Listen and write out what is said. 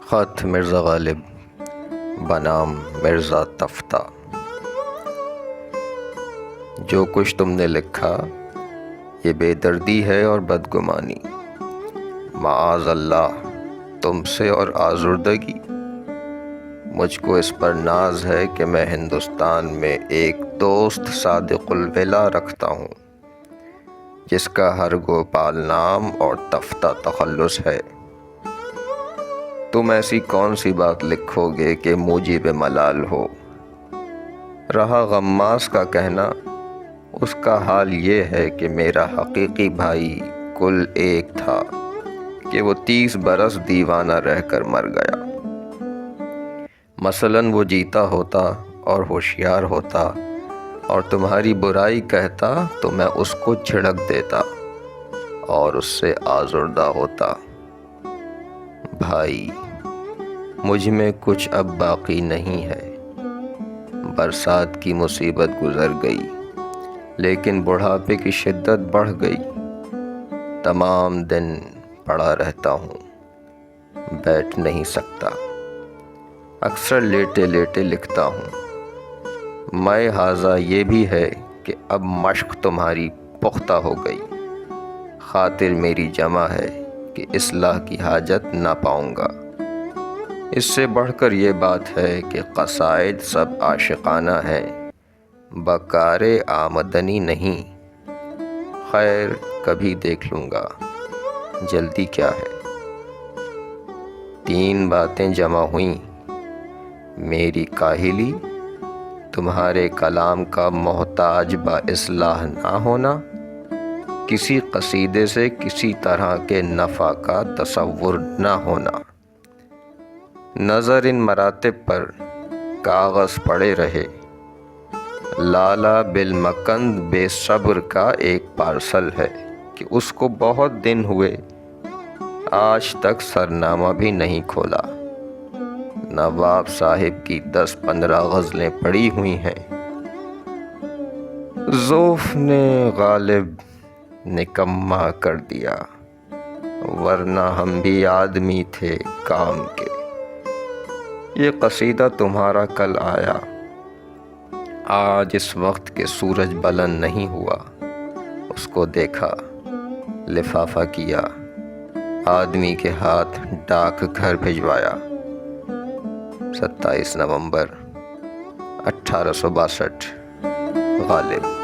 خط مرزا غالب بنام مرزا تفتہ۔ جو کچھ تم نے لکھا یہ بے دردی ہے اور بدگمانی، معاذ اللہ تم سے اور آزردگی۔ مجھ کو اس پر ناز ہے کہ میں ہندوستان میں ایک دوست صادق الولا رکھتا ہوں جس کا ہر گوپال نام اور تفتہ تخلص ہے۔ تم ایسی کون سی بات لکھو گے کہ موجب ملال ہو؟ رہا غماس کا کہنا، اس کا حال یہ ہے کہ میرا حقیقی بھائی کل ایک تھا کہ وہ 30 برس دیوانہ رہ کر مر گیا۔ مثلاً وہ جیتا ہوتا اور ہوشیار ہوتا اور تمہاری برائی کہتا تو میں اس کو جھڑک دیتا اور اس سے آزردہ ہوتا۔ بھائی مجھ میں کچھ اب باقی نہیں ہے۔ برسات کی مصیبت گزر گئی لیکن بڑھاپے کی شدت بڑھ گئی۔ تمام دن پڑا رہتا ہوں، بیٹھ نہیں سکتا، اکثر لیٹے لیٹے لکھتا ہوں۔ میں حاضہ یہ بھی ہے کہ اب مشق تمہاری پختہ ہو گئی، خاطر میری جمع ہے کہ اصلاح کی حاجت نہ پاؤں گا۔ اس سے بڑھ کر یہ بات ہے کہ قصائد سب عاشقانہ ہیں، بکار آمدنی نہیں۔ خیر کبھی دیکھ لوں گا، جلدی کیا ہے۔ 3 باتیں جمع ہوئیں: میری کاہلی، تمہارے کلام کا محتاج با اصلاح نہ ہونا، کسی قصیدے سے کسی طرح کے نفع کا تصور نہ ہونا۔ نظر ان مراتب پر کاغذ پڑے رہے۔ لالا بالمکند بے صبر کا ایک پارسل ہے کہ اس کو بہت دن ہوئے، آج تک سرنامہ بھی نہیں کھولا۔ نواب صاحب کی 10-15 غزلیں پڑی ہوئی ہیں۔ ذوف نے غالب نکما کر دیا، ورنہ ہم بھی آدمی تھے کام کے۔ یہ قصیدہ تمہارا کل آیا، آج اس وقت کے سورج بلند نہیں ہوا۔ اس کو دیکھا، لفافہ کیا، آدمی کے ہاتھ ڈاک گھر بھجوایا۔ 27 نومبر 1862 غالب۔